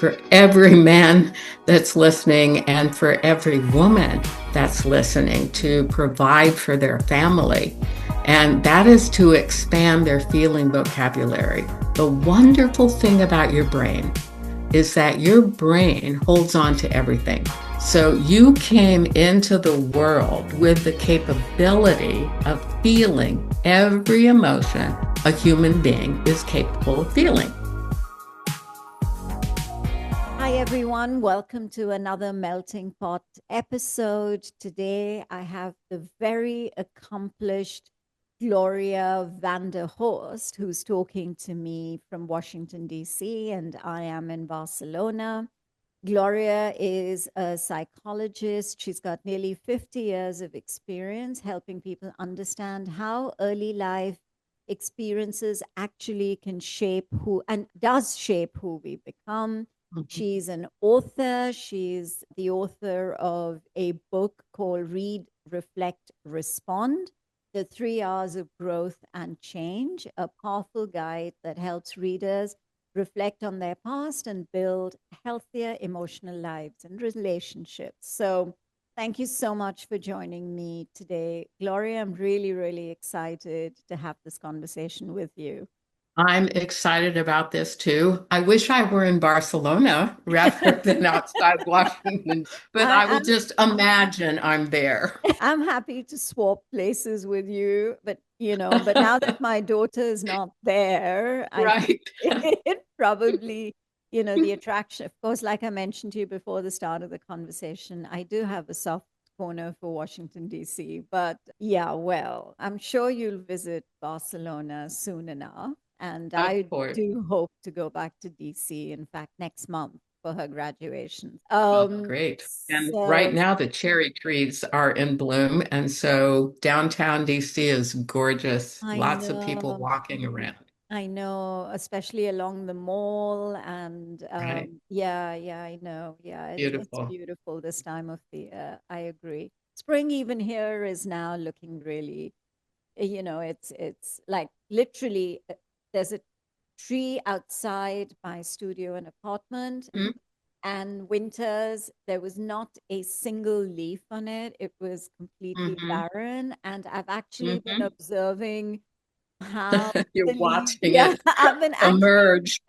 for every man that's listening and for every woman that's listening to provide for their family. And that is to expand their feeling vocabulary. The wonderful thing about your brain is that your brain holds on to everything. So you came into the world with the capability of feeling every emotion a human being is capable of feeling. Hi, everyone. Welcome to another Melting Pot episode. Today, I have the very accomplished Gloria Vanderhorst, who's talking to me from Washington, D.C., and I am in Barcelona. Gloria is a psychologist. She's got nearly 50 years of experience helping people understand how early life experiences actually can shape who and does shape who we become. She's an author. She's the author of a book called Read, Reflect, Respond: The 3 R's of Growth and Change, a powerful guide that helps readers reflect on their past and build healthier emotional lives and relationships. So, thank you so much for joining me today, Gloria. I'm really, really excited to have this conversation with you. I'm excited about this too. I wish I were in Barcelona rather than outside Washington, but I I will am just imagine I'm there. I'm happy to swap places with you, but now that my daughter is not there, I think Right. it probably, the attraction. Of course, like I mentioned to you before the start of the conversation, I do have a soft corner for Washington, D.C. But yeah, well, I'm sure you'll visit Barcelona soon enough. And Of I course. do hope to go back to DC, in fact, next month for her graduation. Oh, great. And right So now the cherry trees are in bloom. And so downtown DC is gorgeous. I Lots of people know. walking around. I know, especially along the mall, and Right. yeah, I know. Yeah, it's Beautiful. beautiful this time of the year. I agree. Spring even here is now looking really, it's like literally there's a tree outside my studio and apartment, Mhm. and winters there was not a single leaf on it. It was completely Hmm. barren, and I've actually been Hmm. observing how You're the leaves, watching yeah, it I've been actually emerge.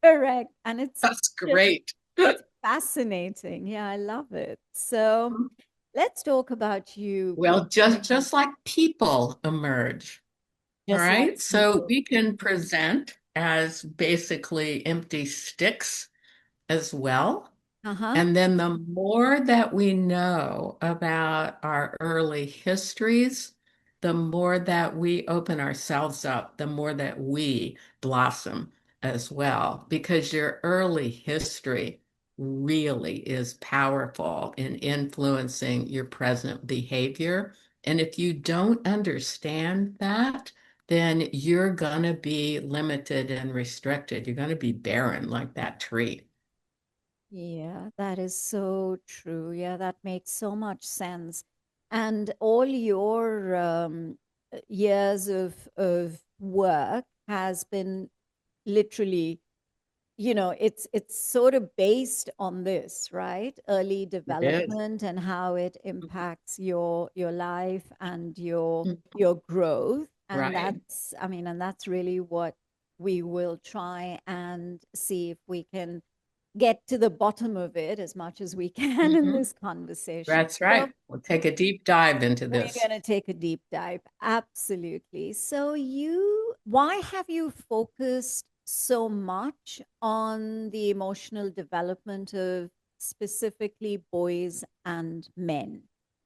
correct. And it's That's just, great. it's fascinating. Yeah, I love it. So let's talk about you, Well, just like people emerge. All just like right. So people. we can present as basically empty sticks as well. Uh-huh. And then the more that we know about our early histories, the more that we open ourselves up, the more that we blossom as well, because your early history really is powerful in influencing your present behavior. And if you don't understand that, then you're going to be limited and restricted. You're going to be barren like that tree. Yeah, that is so true. Yeah, that makes so much sense. And all your years of work has been literally, it's sort of based on this, right? Early It is. development and how it impacts your life and your growth. And Right. that's really what we will try and see if we can get to the bottom of it as much as we can in Hmm. this conversation. That's So right. We'll take a deep dive into we're this. going to take a deep dive. Absolutely. So, why have you focused so much on the emotional development of specifically boys and men?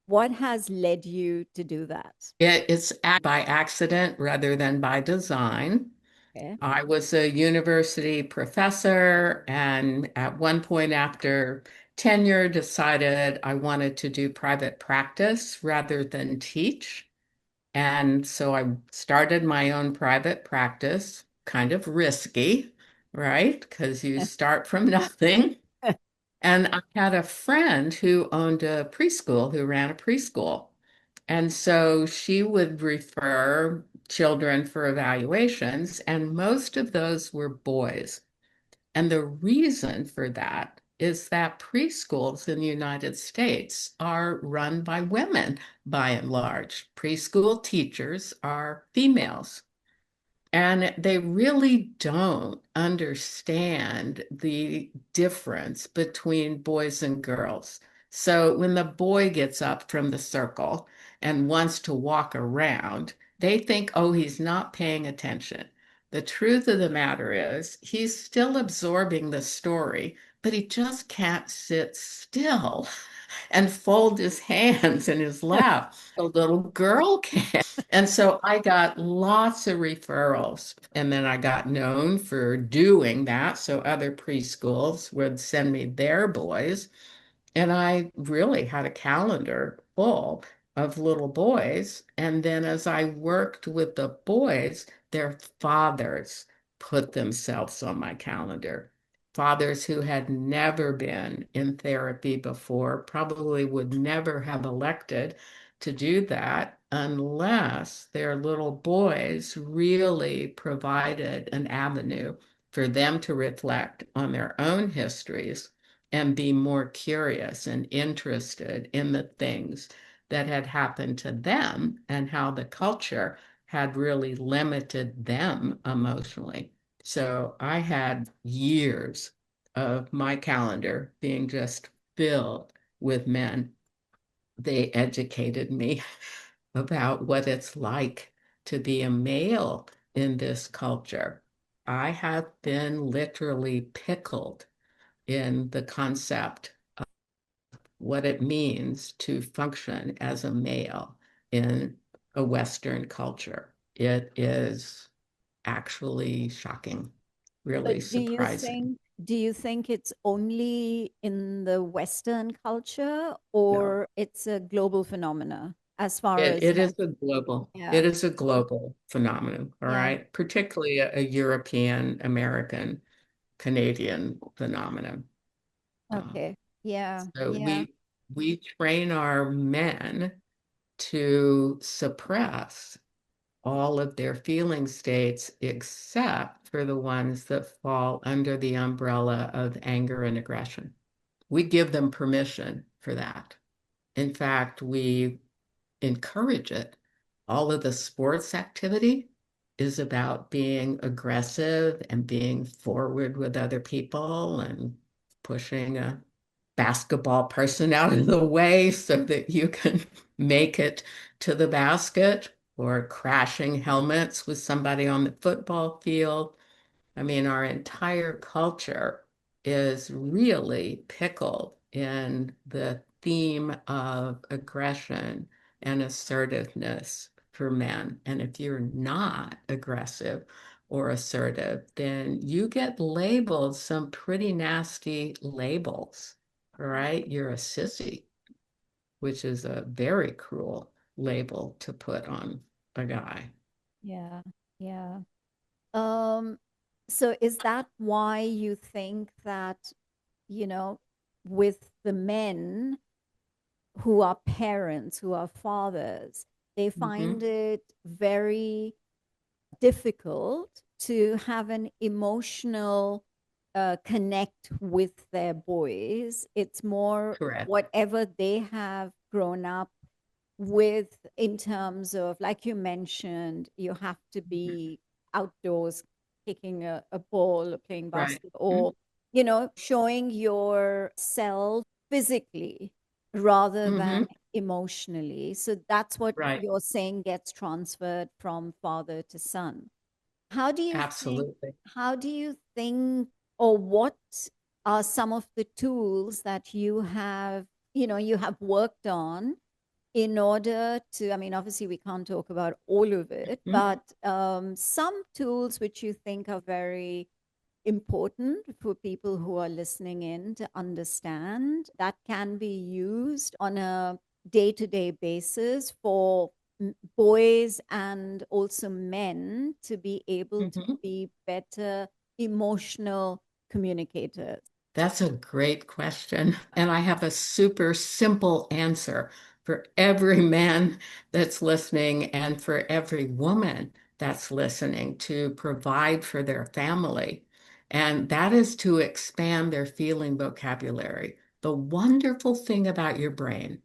What has led you to do that? It's by accident rather than by design. Okay. I was a university professor, and at one point after tenure, decided I wanted to do private practice rather than teach. And so I started my own private practice, kind of risky, right? Because you start from nothing. And I had a friend who owned a preschool, who ran a preschool. And so she would refer children for evaluations, and most of those were boys. And the reason for that is that preschools in the United States are run by women by and large. Preschool teachers are females. And they really don't understand the difference between boys and girls. So when the boy gets up from the circle and wants to walk around, they think, oh, he's not paying attention. The truth of the matter is, he's still absorbing the story, but he just can't sit still and fold his hands in his lap. A little girl can. And so I got lots of referrals. And then I got known for doing that. So other preschools would send me their boys. And I really had a calendar full of little boys. And then as I worked with the boys, their fathers put themselves on my calendar. Fathers who had never been in therapy before probably would never have elected to do that unless their little boys really provided an avenue for them to reflect on their own histories and be more curious and interested in the things that had happened to them and how the culture had really limited them emotionally. So I had years of my calendar being just filled with men. They educated me about what it's like to be a male in this culture. I have been literally pickled in the concept of what it means to function as a male in a Western culture. It is actually shocking, really But surprising. do you think it's only in the Western culture No, or it's a global phenomena as far it, as it men? is a global, Yeah. it is a global phenomenon, all Yeah. right? Particularly a European, American, Canadian phenomenon. Uh, Okay. Yeah. so Yeah. we train our men to suppress all of their feeling states except for the ones that fall under the umbrella of anger and aggression. We give them permission for that. In fact, we encourage it. All of the sports activity is about being aggressive and being forward with other people and pushing a basketball person out of the way so that you can make it to the basket, or crashing helmets with somebody on the football field. I mean, our entire culture is really pickled in the theme of aggression and assertiveness for men. And if you're not aggressive or assertive, then you get labeled some pretty nasty labels. All right, you're a sissy, which is a very cruel label to put on a guy. Yeah. Yeah. Um, so is that why you think that, you know, with the men who are parents, who are fathers, they find Hmm. it very difficult to have an emotional connect with their boys. It's more Correct. whatever they have grown up with in terms of, like you mentioned, you have to be outdoors kicking a ball or playing Right. basketball, or, showing yourself physically rather than Mm-hmm. emotionally. So that's what Right. you're saying gets transferred from father to son. How do you think, Absolutely. how do you think, or what are some of the tools that you have worked on in order to, I mean, obviously we can't talk about all of it, Mhm. but some tools which you think are very important for people who are listening in to understand that can be used on a day-to-day basis for boys and also men to be able to Mhm. be better emotional communicators. That's a great question. And I have a super simple answer for every man that's listening and for every woman that's listening to provide for their family. And that is to expand their feeling vocabulary. The wonderful thing about your brain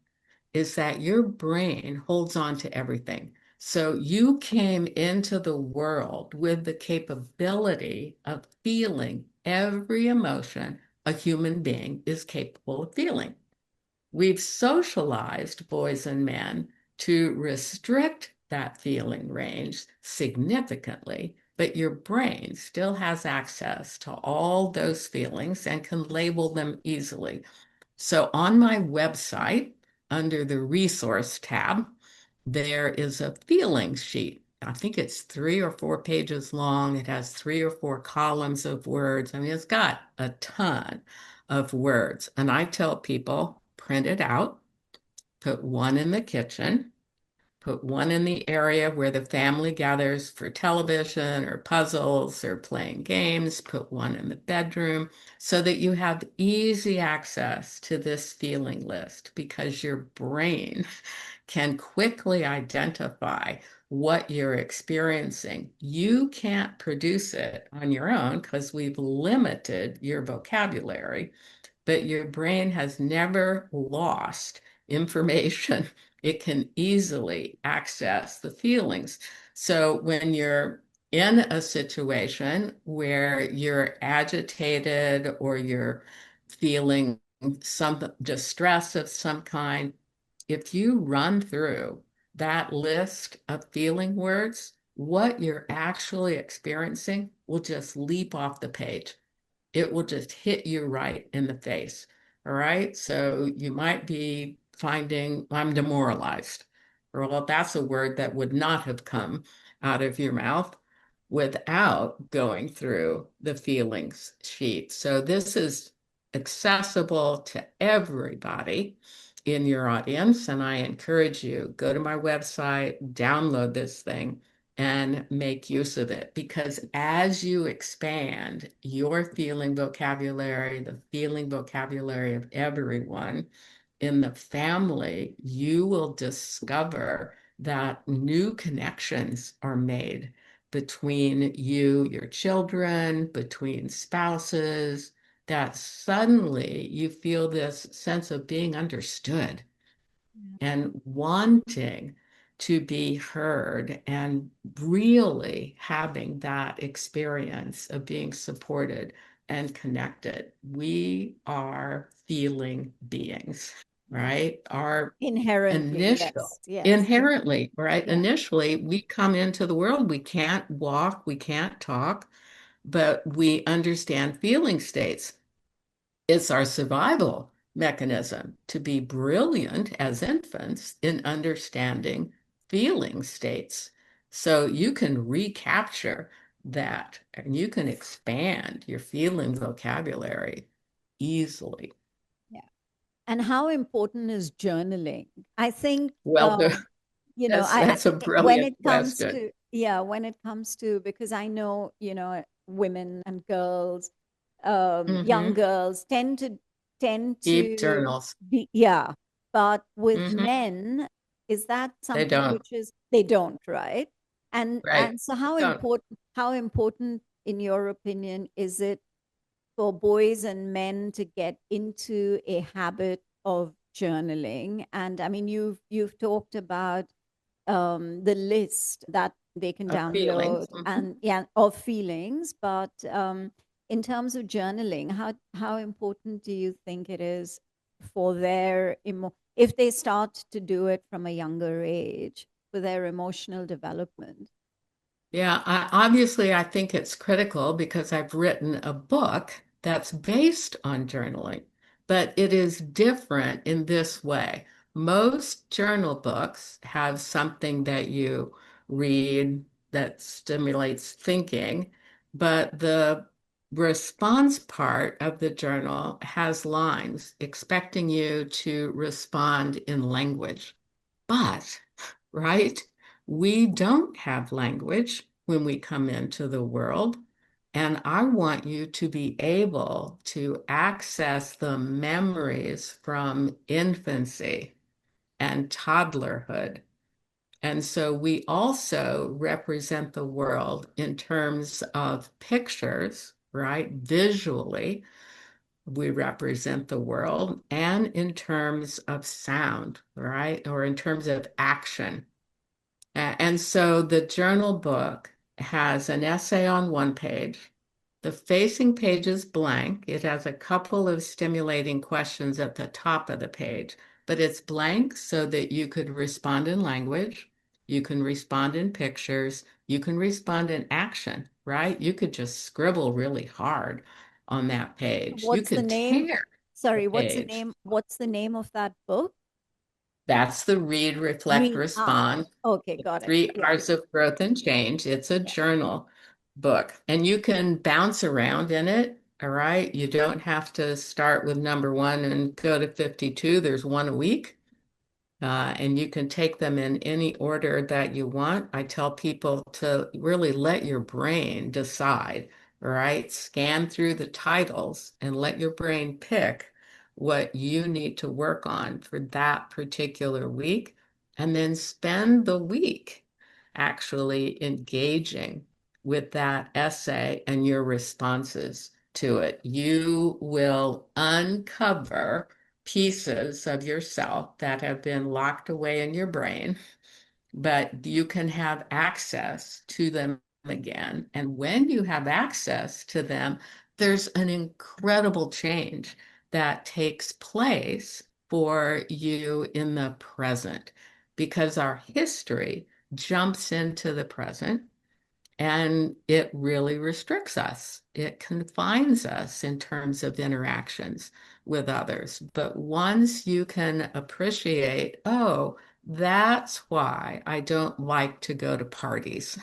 is that your brain holds on to everything. So you came into the world with the capability of feeling every emotion a human being is capable of feeling. We've socialized boys and men to restrict that feeling range significantly, but your brain still has access to all those feelings and can label them easily. So on my website, under the resource tab, there is a feelings sheet. I think it's 3 or 4 pages long. It has 3 or 4 columns of words. I mean, it's got a ton of words. And I tell people, print it out, put one in the kitchen, put one in the area where the family gathers for television or puzzles or playing games, put one in the bedroom so that you have easy access to this feeling list because your brain can quickly identify what you're experiencing. You can't produce it on your own because we've limited your vocabulary, but your brain has never lost information. It can easily access the feelings. So when you're in a situation where you're agitated or you're feeling some distress of some kind, if you run through that list of feeling words, what you're actually experiencing will just leap off the page. It will just hit you right in the face. All right. So you might be finding, I'm demoralized. Well, that's a word that would not have come out of your mouth without going through the feelings sheet. So this is accessible to everybody in your audience. And I encourage you, go to my website, download this thing and make use of it. Because as you expand your feeling vocabulary, the feeling vocabulary of everyone in the family, you will discover that new connections are made between you, your children, between spouses, that suddenly you feel this sense of being understood and wanting to be heard and really having that experience of being supported and connected. We are feeling beings, Yeah. right? Our Inherently, initial, yes, yes, inherently, right? yeah, Initially, we come into the world, we can't walk, we can't talk, but we understand feeling states. It's our survival mechanism to be brilliant as infants in understanding feeling states. So you can recapture that and you can expand your feeling vocabulary easily. yeah. And how important is journaling? I think, Well, that's a when brilliant it comes question. to, yeah, when it comes to, because I know, women and girls, young Hmm. girls tend to Keep journals. be, yeah. But with Hmm. men, is that They something don't. which is, they don't, right? Right. And so Don't. how important, in your opinion, is it for boys and men to get into a habit of journaling? And I mean, you've talked about the list that they can Of feelings. download, Mhm. and yeah, of feelings. But in terms of journaling, how important do you think it is for their if they start to do it from a younger age, for their emotional development? Yeah, obviously, I think it's critical because I've written a book that's based on journaling, but it is different in this way. Most journal books have something that you read that stimulates thinking, but the response part of the journal has lines expecting you to respond in language. But right? We don't have language when we come into the world. And I want you to be able to access the memories from infancy and toddlerhood. And so we also represent the world in terms of pictures right? Visually, we represent the world, and in terms of sound, right? Or in terms of action. And so the journal book has an essay on one page. The facing page is blank. It has a couple of stimulating questions at the top of the page, but it's blank so that you could respond in language, you can respond in pictures, you can respond in action, right? You could just scribble really hard on that page. You What's the could name? tear the Sorry, page. what's the name of that book? That's the read, reflect, Read. Ah, respond. okay, got it. Three Yeah, R's of Growth and Change. It's a yeah. journal book, and you can bounce around in it. All right. You don't have to start with number one and go to 52. There's one a week. And you can take them in any order that you want. I tell people to really let your brain decide, right? Scan through the titles and let your brain pick what you need to work on for that particular week. And then spend the week actually engaging with that essay and your responses to it. You will uncover pieces of yourself that have been locked away in your brain, but you can have access to them again. And when you have access to them, there's an incredible change that takes place for you in the present because our history jumps into the present and it really restricts us. It confines us in terms of interactions with others. But once you can appreciate, oh, that's why I don't like to go to parties,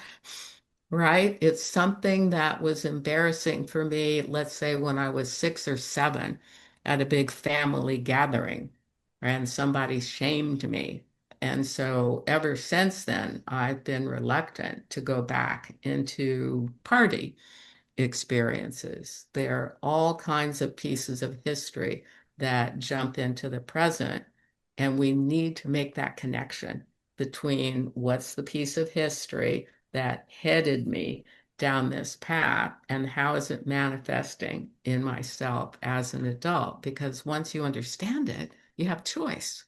right? It's something that was embarrassing for me, let's say when I was 6 or 7 at a big family gathering, and somebody shamed me. And so ever since then, I've been reluctant to go back into party experiences. There are all kinds of pieces of history that jump into the present, and we need to make that connection between what's the piece of history that headed me down this path and how is it manifesting in myself as an adult? Because once you understand it, you have choice.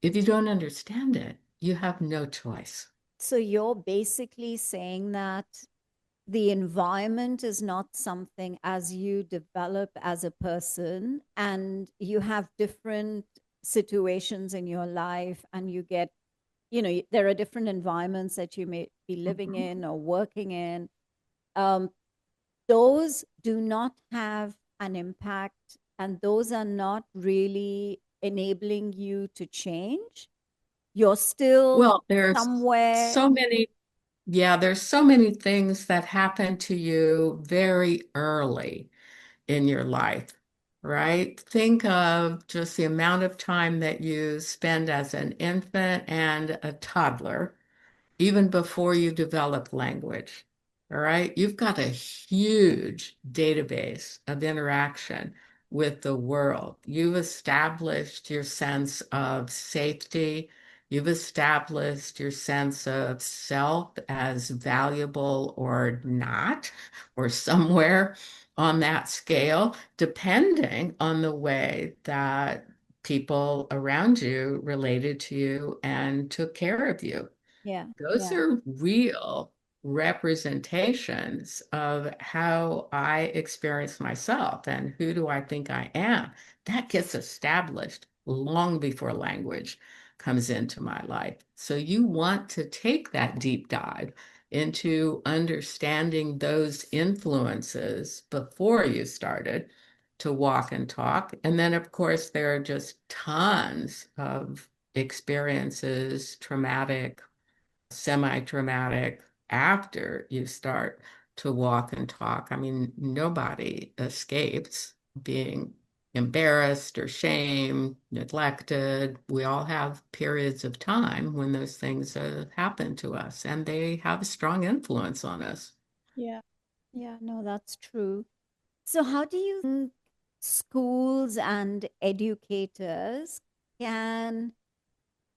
If you don't understand it, you have no choice. So you're basically saying that the environment is not something as you develop as a person and you have different situations in your life and you get, there are different environments that you may be living Mhm. in or working in. Um, those do not have an impact and those are not really enabling you to change. You're still Well, there's somewhere. so many, yeah, there's so many things that happen to you very early in your life, right? Think of just the amount of time that you spend as an infant and a toddler even before you develop language. All right. You've got a huge database of interaction with the world. You've established your sense of safety. You've established your sense of self as valuable or not, or somewhere on that scale, depending on the way that people around you related to you and took care of you. Yeah, Those yeah, are real representations of how I experience myself and who do I think I am. That gets established long before language comes into my life. So you want to take that deep dive into understanding those influences before you started to walk and talk. And then, of course, there are just tons of experiences, traumatic, semi-traumatic after you start to walk and talk. I mean, nobody escapes being embarrassed or shamed, neglected. We all have periods of time when those things happen to us, and they have a strong influence on us. yeah, yeah. No, that's true. So, how do you think schools and educators can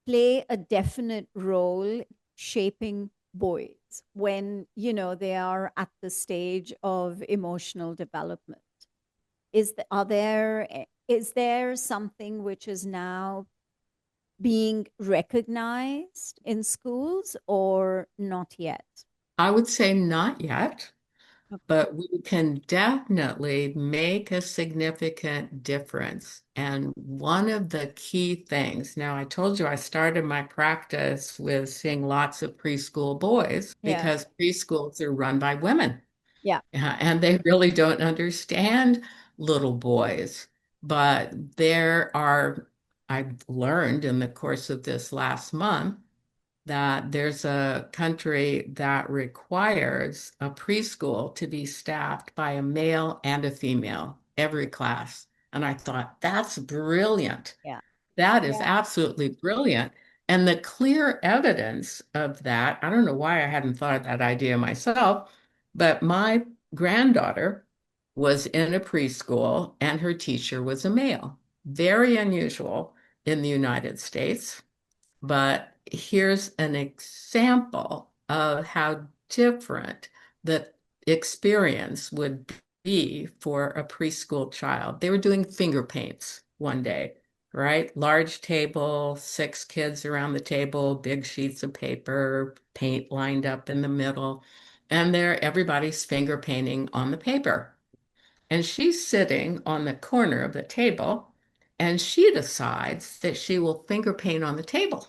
play a definite role shaping boys? when, they are at the stage of emotional development? Is there something which is now being recognized in schools or not yet? I would say not yet, Okay. but we can definitely make a significant difference. And one of the key things, now I told you I started my practice with seeing lots of preschool boys Yeah. because preschools are run by women. Yeah. And they really don't understand little boys. But I've learned in the course of this last month that there's a country that requires a preschool to be staffed by a male and a female every class. And I thought, that's brilliant. Yeah. That is Yeah. absolutely brilliant. And the clear evidence of that, I don't know why I hadn't thought of that idea myself, but my granddaughter was in a preschool and her teacher was a male. Very unusual in the United States. But here's an example of how different the experience would be for a preschool child. They were doing finger paints one day, right? Large table, six kids around the table, big sheets of paper, paint lined up in the middle, and everybody's finger painting on the paper. And she's sitting on the corner of the table, and she decides that she will finger paint on the table.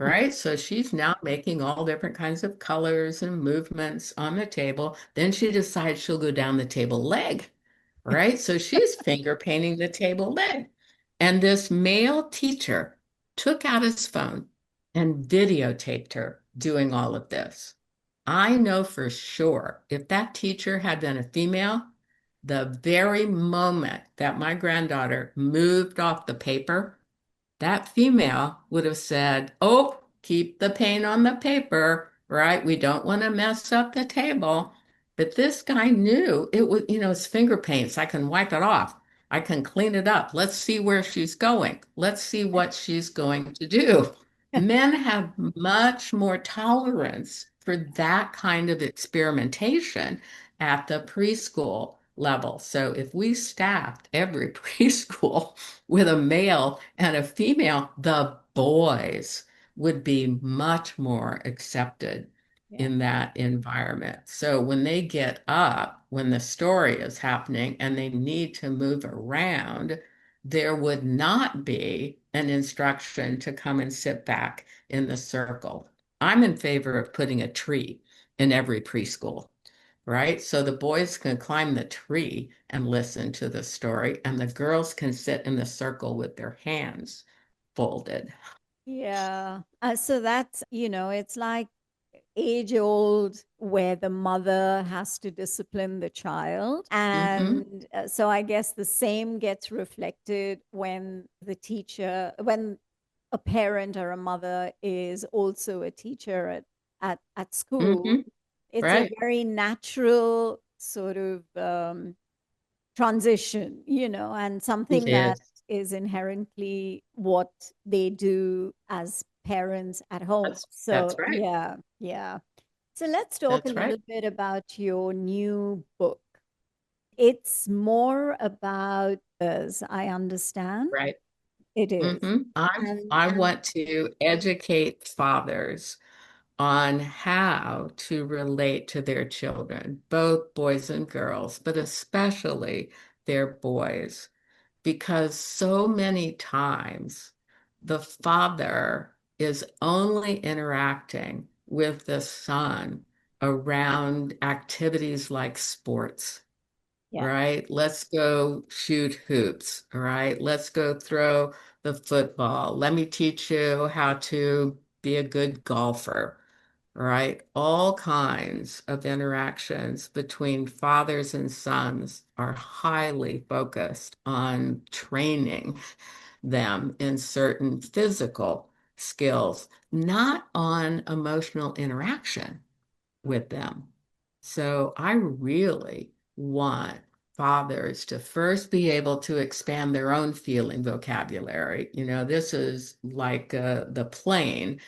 Right? So she's now making all different kinds of colors and movements on the table. Then she decides she'll go down the table leg, right? So she's finger painting the table leg. And this male teacher took out his phone and videotaped her doing all of this. I know for sure if that teacher had been a female, the very moment that my granddaughter moved off the paper, that female would have said, "Oh, keep the paint on the paper, right? We don't want to mess up the table." But this guy knew it was, it's finger paints. I can wipe it off. I can clean it up. Let's see where she's going. Let's see what she's going to do. Men have much more tolerance for that kind of experimentation at the preschool level. So if we staffed every preschool with a male and a female, the boys would be much more accepted Yeah. in that environment. So when they get up, when the story is happening and they need to move around, there would not be an instruction to come and sit back in the circle. I'm in favor of putting a tree in every preschool, right? So the boys can climb the tree and listen to the story, and the girls can sit in the circle with their hands folded. Yeah. So that's, it's like age old where the mother has to discipline the child. Hmm. And so I guess the same gets reflected when a parent or a mother is also a teacher at school. Hmm. It's a Right? very natural sort of transition, and It something that is. is inherently what they do as parents at home. That's So, right. yeah, yeah. So, let's talk a That's right. little bit about your new book. It's more about, as I understand, Right. it is. Hmm. And I want to educate fathers on how to relate to their children, both boys and girls, but especially their boys, because so many times the father is only interacting with the son around activities like sports, yeah, right? Let's go shoot hoops, all right? Let's go throw the football. Let me teach you how to be a good golfer, right? All kinds of interactions between fathers and sons are highly focused on training them in certain physical skills, not on emotional interaction with them. So I really want fathers to first be able to expand their own feeling vocabulary. This is like the plane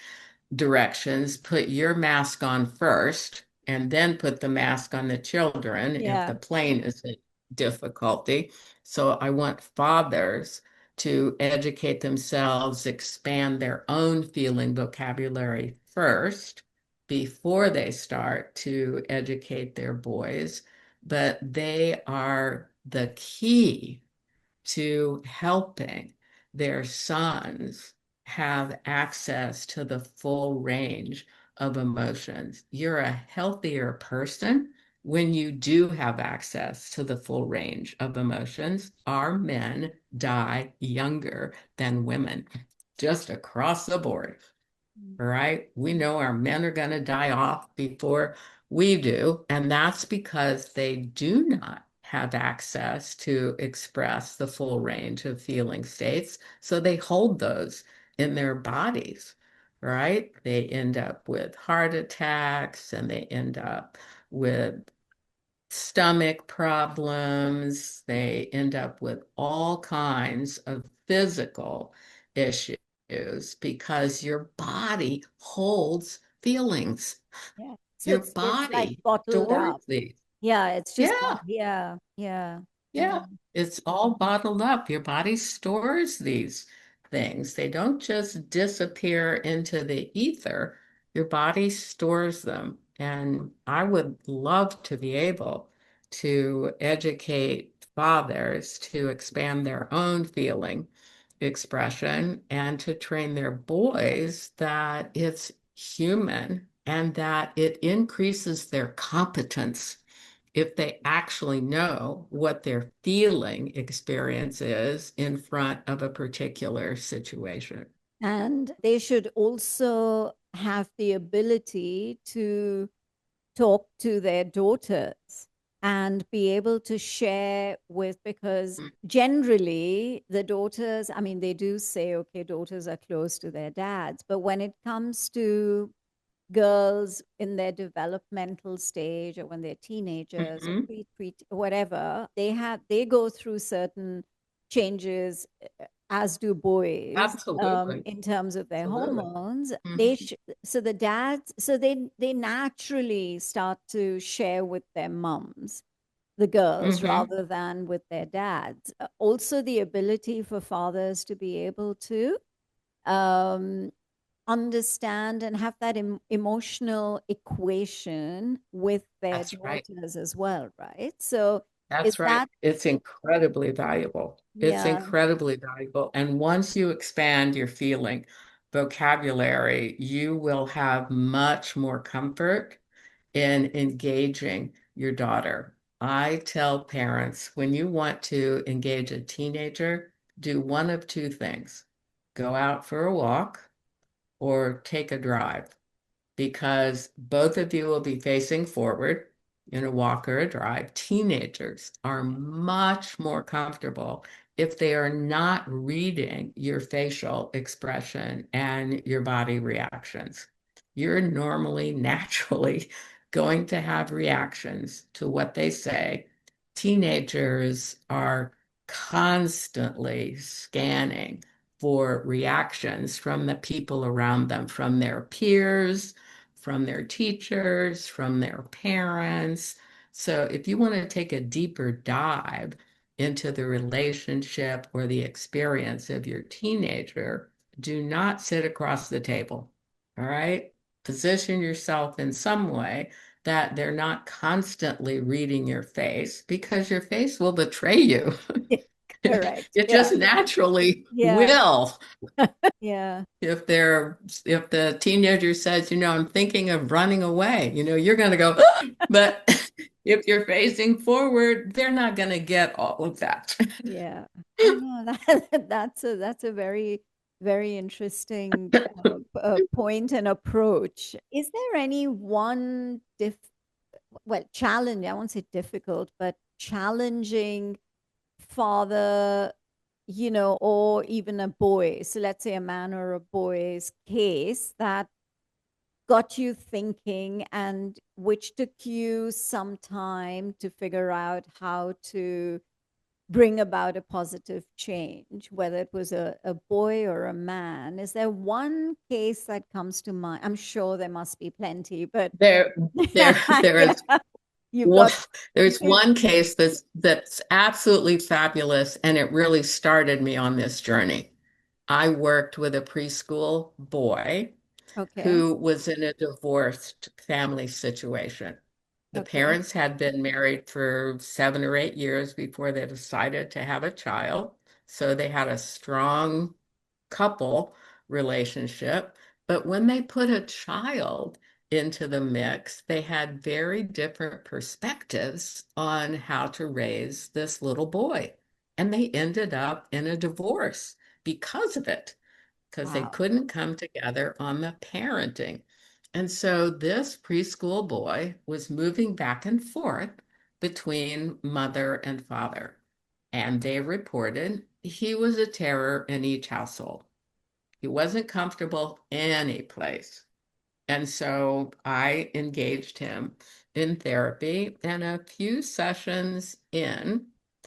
directions, put your mask on first, and then put the mask on the children if Yeah. the plane is a difficulty. So I want fathers to educate themselves, expand their own feeling vocabulary first before they start to educate their boys. But they are the key to helping their sons have access to the full range of emotions. You're a healthier person when you do have access to the full range of emotions. Our men die younger than women, just across the board, right? We know our men are going to die off before we do, and that's because they do not have access to express the full range of feeling states. So they hold those in their bodies, right? They end up with heart attacks and they end up with stomach problems. They end up with all kinds of physical issues because your body holds feelings. Yeah. So Your it's like body bottled stores up. these. Yeah, it's just Yeah, yeah, yeah, yeah. yeah. It's all bottled up. Your body stores these things. They don't just disappear into the ether. Your body stores them. And I would love to be able to educate fathers to expand their own feeling expression and to train their boys that it's human and that it increases their competence if they actually know what their feeling experience is in front of a particular situation. And they should also have the ability to talk to their daughters and be able to share with, because generally the daughters, I mean, they do say, okay, daughters are close to their dads, but when it comes to girls in their developmental stage or when they're teenagers or Mhm. pre whatever, they go through certain changes, as do boys, Absolutely. in terms of their Absolutely. hormones. Mhm. So the dads, so they naturally start to share with their mums, the girls, Mhm. rather than with their dads. Also the ability for fathers to be able to um, understand and have that emotional equation with their That's right. daughters as well, right? So is That's right. that, It's incredibly valuable. It's yeah, incredibly valuable. And once you expand your feeling vocabulary, you will have much more comfort in engaging your daughter. I tell parents when you want to engage a teenager, do one of two things: go out for a walk or take a drive, because both of you will be facing forward in a walk or a drive. Teenagers are much more comfortable if they are not reading your facial expression and your body reactions. You're normally, naturally going to have reactions to what they say. Teenagers are constantly scanning for reactions from the people around them, from their peers, from their teachers, from their parents. So if you want to take a deeper dive into the relationship or the experience of your teenager, do not sit across the table. All right? Position yourself in some way that they're not constantly reading your face, because your face will betray you. correct? It Yeah, just naturally yeah, will. yeah, If the teenager says, I'm thinking of running away, you're going to go, but if you're facing forward, they're not going to get all of that. yeah. No, that's a very, very interesting point and approach. Is there any one challenge, I won't say difficult, but challenging father, or even a boy, so let's say a man or a boy's case, that got you thinking and which took you some time to figure out how to bring about a positive change, whether it was a boy or a man. Is there one case that comes to mind? I'm sure there must be plenty, but There, there yeah, is you've one, got there's one case that's absolutely fabulous, and it really started me on this journey. I worked with a preschool boy okay, who was in a divorced family situation. The okay, parents had been married for 7 or 8 years before they decided to have a child. So they had a strong couple relationship. But when they put a child into the mix, they had very different perspectives on how to raise this little boy. And they ended up in a divorce because of it, because they wow, couldn't come together on the parenting. And so this preschool boy was moving back and forth between mother and father. And they reported he was a terror in each household. He wasn't comfortable any place. And so I engaged him in therapy, and a few sessions in,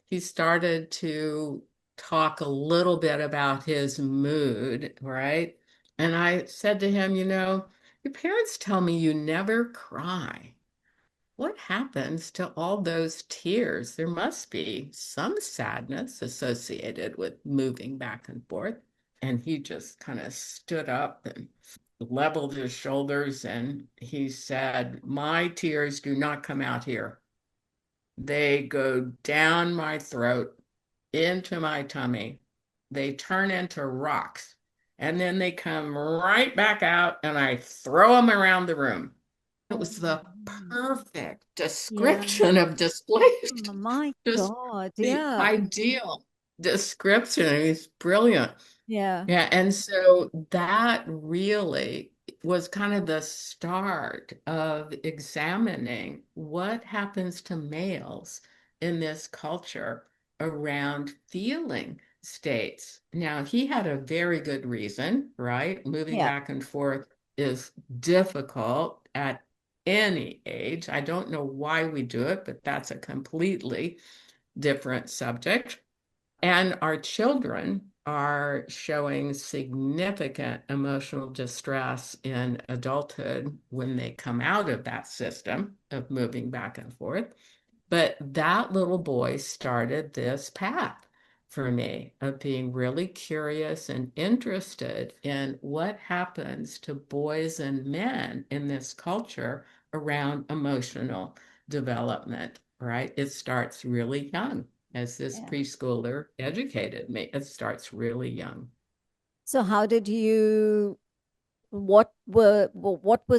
he started to talk a little bit about his mood, right? And I said to him, your parents tell me you never cry. What happens to all those tears? There must be some sadness associated with moving back and forth. And he just kind of stood up and leveled his shoulders and he said, "My tears do not come out here. They go down my throat, into my tummy. They turn into rocks. And then they come right back out and I throw them around the room." It oh, was the perfect yeah, description of displaced, oh, my just God, the yeah, ideal description. It's brilliant. yeah, Yeah, and so that really was kind of the start of examining what happens to males in this culture around feeling states. Now, he had a very good reason, right? Moving yeah. back and forth is difficult at any age. I don't know why we do it, but that's a completely different subject. And our children are showing significant emotional distress in adulthood when they come out of that system of moving back and forth. But that little boy started this path for me of being really curious and interested in what happens to boys and men in this culture around emotional development, right? It starts really young, as this Yeah. preschooler educated me. It starts really young. So how did you what were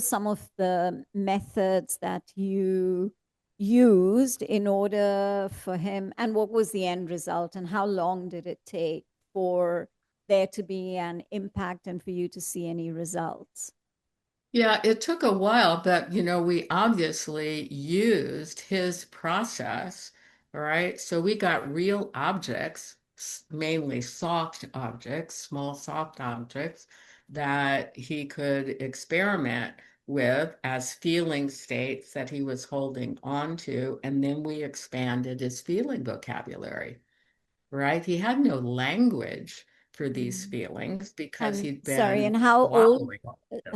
some of the methods that you used in order for him, and what was the end result, and how long did it take for there to be an impact and for you to see any results? Yeah, it took a while, but we obviously used his process, right? So we got real objects, mainly soft objects, small soft objects that he could experiment with as feeling states that he was holding on to. And then we expanded his feeling vocabulary, right? He had no language for these Mm. feelings because And he'd sorry, been and wallowing.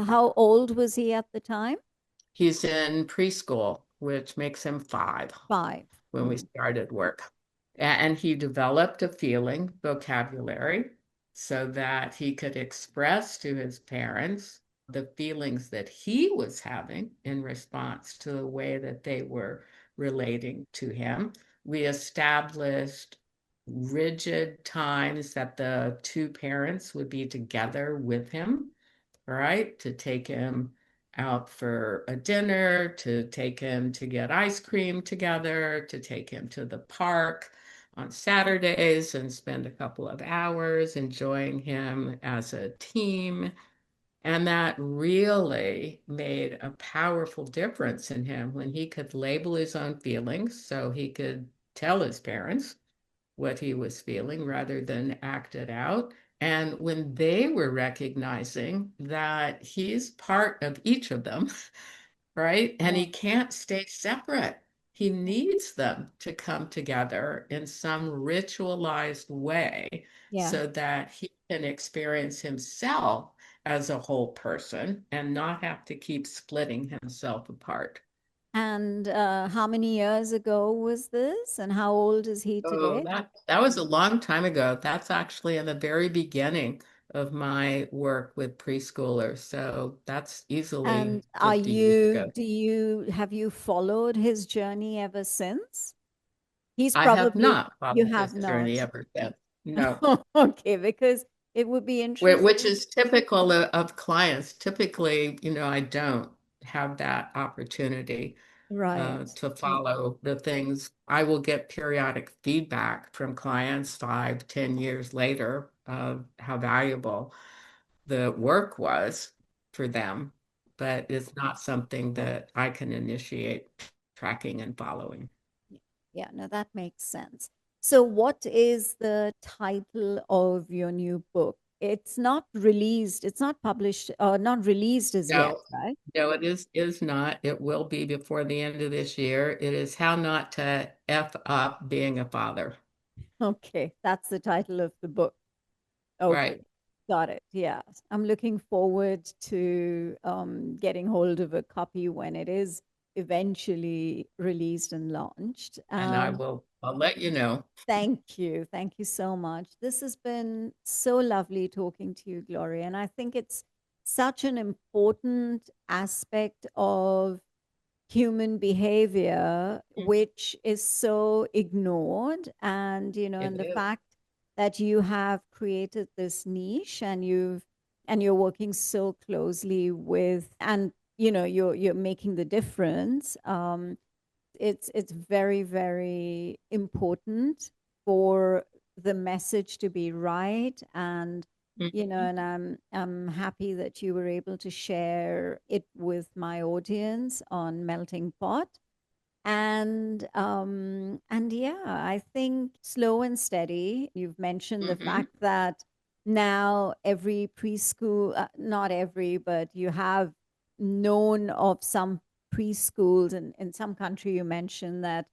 how old was he at the time? He's in preschool, which makes him 5 Five. when we Mm. started work. And he developed a feeling vocabulary so that he could express to his parents the feelings that he was having in response to the way that they were relating to him. We established rigid times that the two parents would be together with him, right? To take him out for a dinner, to take him to get ice cream together, to take him to the park on Saturdays and spend a couple of hours enjoying him as a team. And that really made a powerful difference in him when he could label his own feelings so he could tell his parents what he was feeling rather than act it out. And when they were recognizing that he's part of each of them, right? And Yeah. he can't stay separate. he needs them to come together in some ritualized way Yeah. so that he can experience himself as a whole person and not have to keep splitting himself apart. And how many years ago was this? And how old is he Oh, today? that was a long time ago. That's actually in the very beginning of my work with preschoolers. So that's easily And are 50 years you, ago. have you followed his journey ever since? He's I have probably, not you followed have this not. journey ever since. No. Okay, because it would be Which interesting. is typical of clients. Typically, I don't have that opportunity Right. to Yeah. follow the things. I will get periodic feedback from clients 5, 10 years later of how valuable the work was for them, but it's not something that I can initiate tracking and following. Yeah, no, that makes sense. So, what is the title of your new book? It's not released, it's not published, or not released as yet, No, right? no, it is not. It will be before the end of this year. It is How Not to F Up Being a Father. Okay, that's the title of the book. Okay, Right. got it. Yeah, I'm looking forward to getting hold of a copy when it is eventually released and launched. And I'll let you know. Thank you. Thank you so much. This has been so lovely talking to you, Gloria. And I think it's such an important aspect of human behavior, which is so ignored. And, It and the is. fact that you have created this niche and you're working so closely with, and, you're making the difference. It's very, very important for the message to be right. And Mhm. and I'm happy that you were able to share it with my audience on Melting Pot. And yeah, I think slow and steady. You've mentioned the Mhm. fact that now every preschool, not every, but you have known of some preschools, and in some country you mentioned that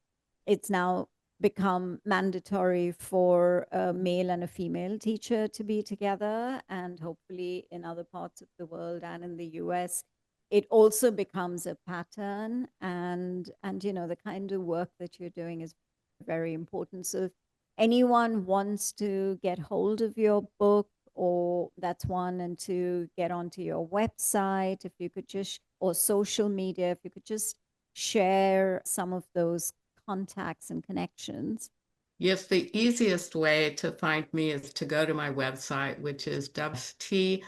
it's now become mandatory for a male and a female teacher to be together, and hopefully in other parts of the world and in the US it also becomes a pattern. And the kind of work that you're doing is very important. So if anyone wants to get hold of your book, or that's one, and to get onto your website, if you could just, or social media, if you could just share some of those contacts and connections. Yes, the easiest way to find me is to go to my website, which is wst.com.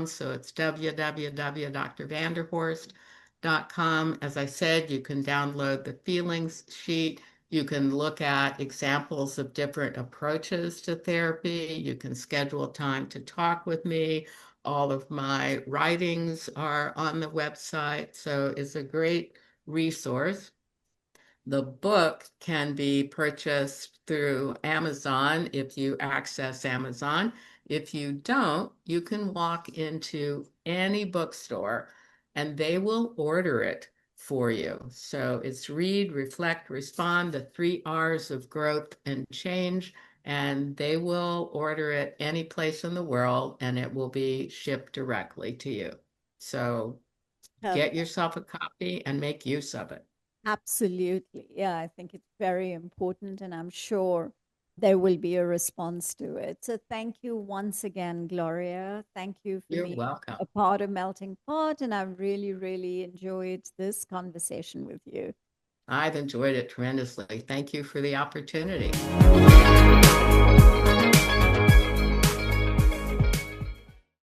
So it's www.drvanderhorst.com. As I said, you can download the feelings sheet. You can look at examples of different approaches to therapy. You can schedule time to talk with me. All of my writings are on the website. So it's a great resource. The book can be purchased through Amazon if you access Amazon. If you don't, you can walk into any bookstore and they will order it for you. So it's read, reflect, respond, the 3 R's of growth and change, and they will order it any place in the world and it will be shipped directly to you. So get Perfect. yourself a copy and make use of it. Absolutely. Yeah, I think it's very important, and I'm sure there will be a response to it. So thank you once again, Gloria. Thank you for You're being welcome. a part of Melting Pot, and I've really, really enjoyed this conversation with you. I've enjoyed it tremendously. Thank you for the opportunity.